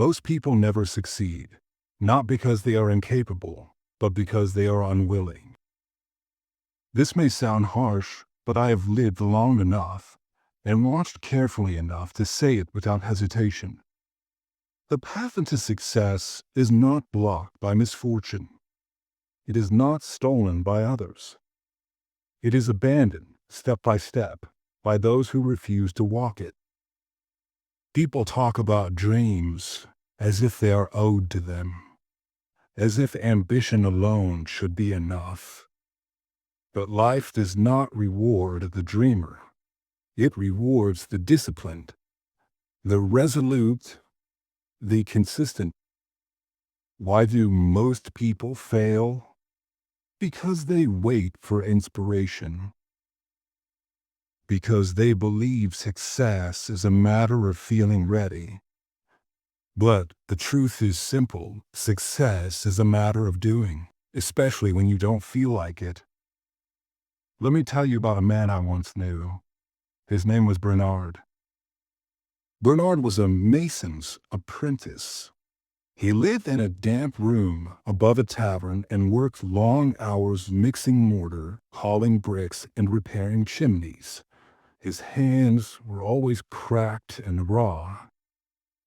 Most people never succeed, not because they are incapable, but because they are unwilling. This may sound harsh, but I have lived long enough and watched carefully enough to say it without hesitation. The path into success is not blocked by misfortune. It is not stolen by others. It is abandoned, step by step, by those who refuse to walk it. People talk about dreams as if they are owed to them, as if ambition alone should be enough. But life does not reward the dreamer. It rewards the disciplined, the resolute, the consistent. Why do most people fail? Because they wait for inspiration. Because they believe success is a matter of feeling ready. But the truth is simple. Success is a matter of doing, especially when you don't feel like it. Let me tell you about a man I once knew. His name was Bernard. Bernard was a mason's apprentice. He lived in a damp room above a tavern and worked long hours mixing mortar, hauling bricks, and repairing chimneys. His hands were always cracked and raw.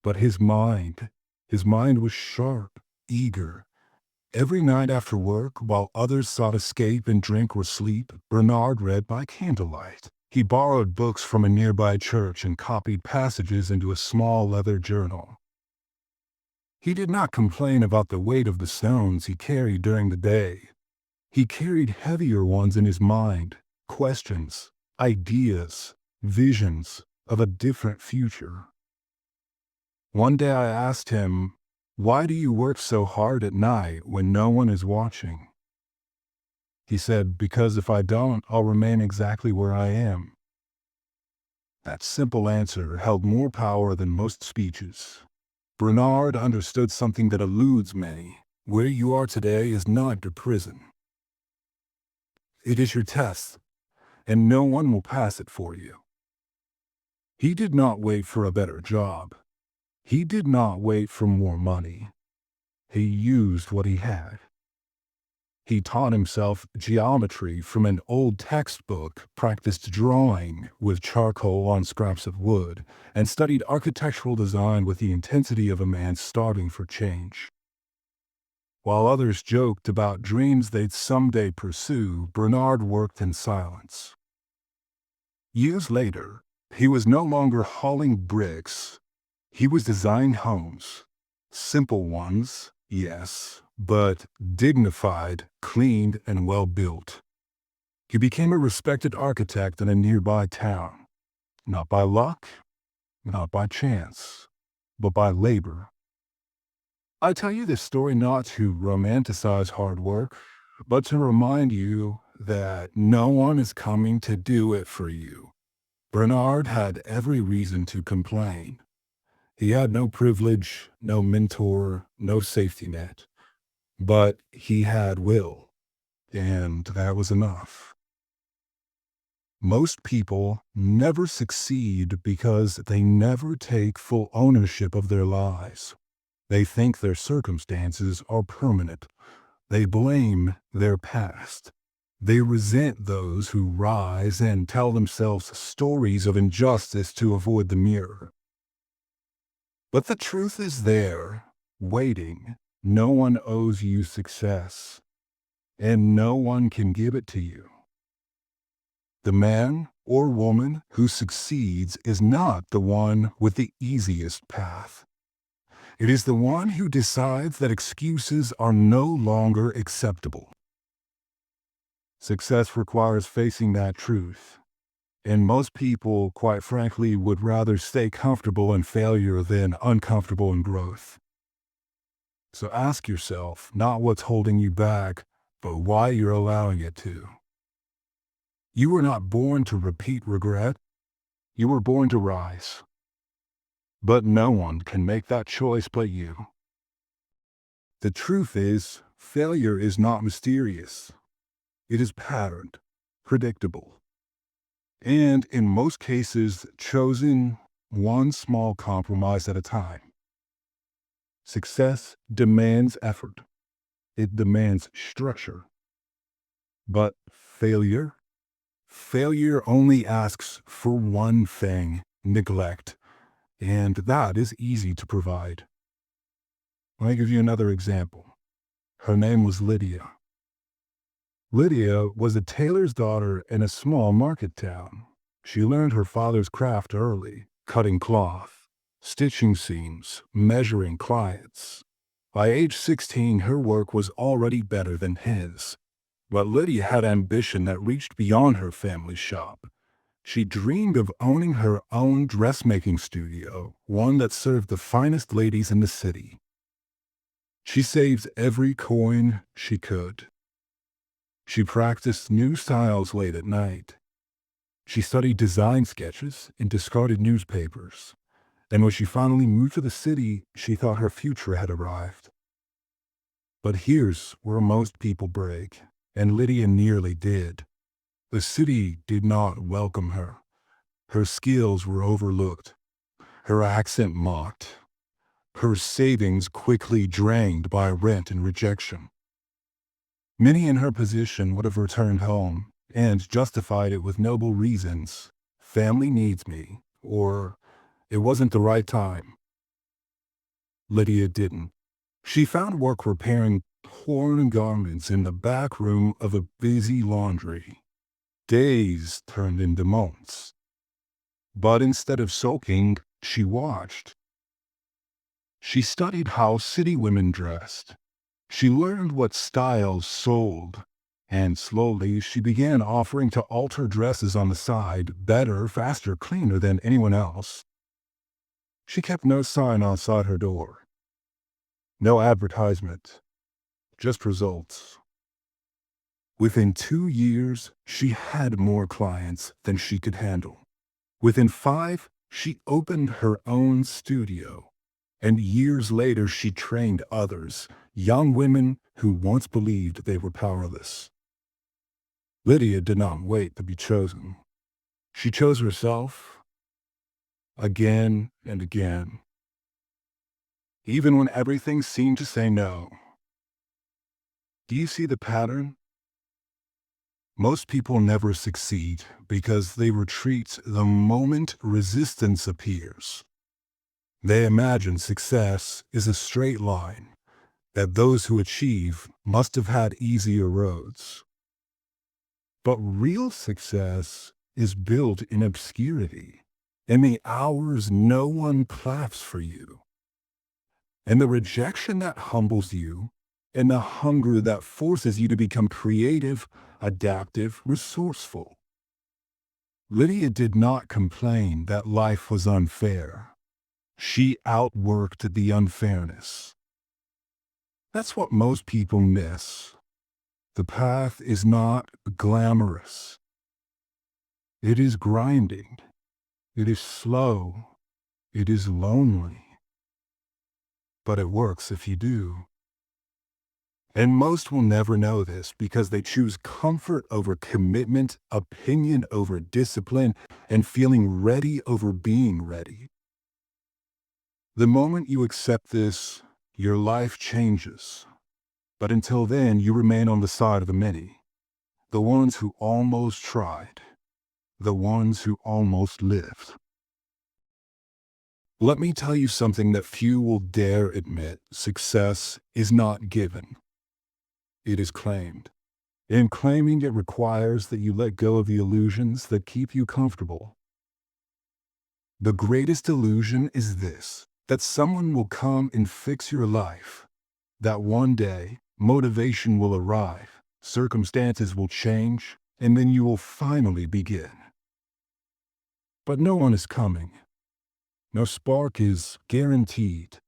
But his mind was sharp, eager. Every night after work, while others sought escape in drink or sleep, Bernard read by candlelight. He borrowed books from a nearby church and copied passages into a small leather journal. He did not complain about the weight of the stones he carried during the day. He carried heavier ones in his mind, questions, ideas, visions of a different future. One day I asked him, "Why do you work so hard at night when no one is watching?" He said, "Because if I don't, I'll remain exactly where I am." That simple answer held more power than most speeches. Bernard understood something that eludes many. Where you are today is not your prison. It is your test, and no one will pass it for you. He did not wait for a better job. He did not wait for more money. He used what he had. He taught himself geometry from an old textbook, practiced drawing with charcoal on scraps of wood, and studied architectural design with the intensity of a man starving for change. While others joked about dreams they'd someday pursue, Bernard worked in silence. Years later, he was no longer hauling bricks. He was designing homes. Simple ones, yes, but dignified, cleaned, and well-built. He became a respected architect in a nearby town. Not by luck, not by chance, but by labor. I tell you this story not to romanticize hard work, but to remind you that no one is coming to do it for you. Bernard had every reason to complain. He had no privilege, no mentor, no safety net. But he had will, and that was enough. Most people never succeed because they never take full ownership of their lives. They think their circumstances are permanent. They blame their past. They resent those who rise and tell themselves stories of injustice to avoid the mirror. But the truth is there, waiting. No one owes you success, and no one can give it to you. The man or woman who succeeds is not the one with the easiest path. It is the one who decides that excuses are no longer acceptable. Success requires facing that truth, and most people, quite frankly, would rather stay comfortable in failure than uncomfortable in growth. So ask yourself not what's holding you back, but why you're allowing it to. You were not born to repeat regret. You were born to rise. But no one can make that choice but you. The truth is, failure is not mysterious. It is patterned, predictable, and in most cases chosen one small compromise at a time. Success demands effort. It demands structure. But failure? Failure only asks for one thing: neglect. And that is easy to provide. Let me give you another example. Her name was Lydia. Lydia was a tailor's daughter in a small market town. She learned her father's craft early, cutting cloth, stitching seams, measuring clients. By age 16, her work was already better than his. But Lydia had ambition that reached beyond her family's shop. She dreamed of owning her own dressmaking studio, one that served the finest ladies in the city. She saved every coin she could. She practiced new styles late at night. She studied design sketches and discarded newspapers. And when she finally moved to the city, she thought her future had arrived. But here's where most people break, and Lydia nearly did. The city did not welcome her. Her skills were overlooked, her accent mocked, her savings quickly drained by rent and rejection. Many in her position would have returned home and justified it with noble reasons. Family needs me, or it wasn't the right time. Lydia didn't. She found work repairing torn garments in the back room of a busy laundry. Days turned into months. But instead of sulking, she watched. She studied how city women dressed. She learned what styles sold. And slowly she began offering to alter dresses on the side, better, faster, cleaner than anyone else. She kept no sign outside her door. No advertisement. Just results. Within 2 years, she had more clients than she could handle. Within 5, she opened her own studio. And years later, she trained others, young women who once believed they were powerless. Lydia did not wait to be chosen. She chose herself again and again, even when everything seemed to say no. Do you see the pattern? Most people never succeed because they retreat the moment resistance appears. They imagine success is a straight line, that those who achieve must have had easier roads. But real success is built in obscurity, in the hours no one claps for you, and the rejection that humbles you, and the hunger that forces you to become creative, adaptive, resourceful. Lydia did not complain that life was unfair. She outworked the unfairness. That's what most people miss. The path is not glamorous. It is grinding. It is slow. It is lonely. But it works if you do. And most will never know this because they choose comfort over commitment, opinion over discipline, and feeling ready over being ready. The moment you accept this, your life changes. But until then, you remain on the side of the many. The ones who almost tried. The ones who almost lived. Let me tell you something that few will dare admit. Success is not given. It is claimed. In claiming it requires that you let go of the illusions that keep you comfortable. The greatest illusion is this, that someone will come and fix your life. That one day, motivation will arrive, circumstances will change, and then you will finally begin. But no one is coming. No spark is guaranteed.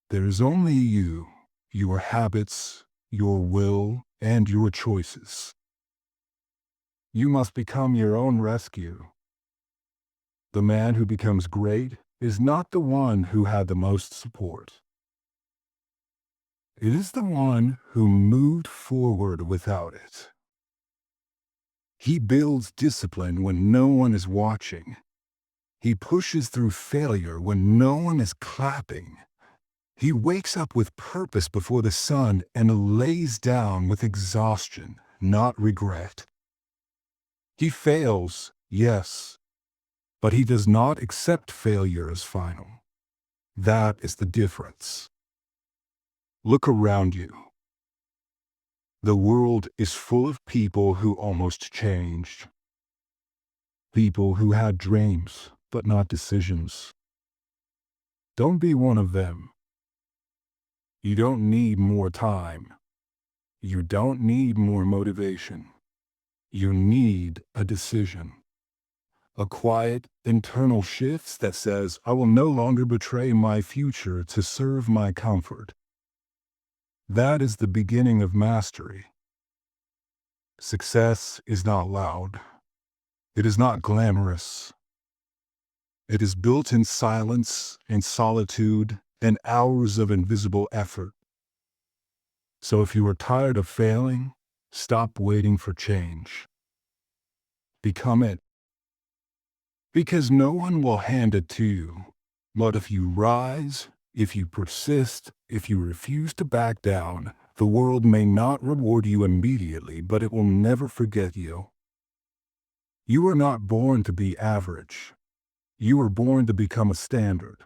There is only you, your habits, your will, and your choices. You must become your own rescue. The man who becomes great is not the one who had the most support. It is the one who moved forward without it. He builds discipline when no one is watching. He pushes through failure when no one is clapping. He wakes up with purpose before the sun and lays down with exhaustion, not regret. He fails, yes, but he does not accept failure as final. That is the difference. Look around you. The world is full of people who almost changed. People who had dreams, but not decisions. Don't be one of them. You don't need more time. You don't need more motivation. You need a decision. A quiet, internal shift that says, I will no longer betray my future to serve my comfort. That is the beginning of mastery. Success is not loud. It is not glamorous. It is built in silence and solitude and hours of invisible effort. So if you are tired of failing, stop waiting for change. Become it. Because no one will hand it to you. But if you rise, if you persist, if you refuse to back down, the world may not reward you immediately, but it will never forget you. You are not born to be average. You were born to become a standard.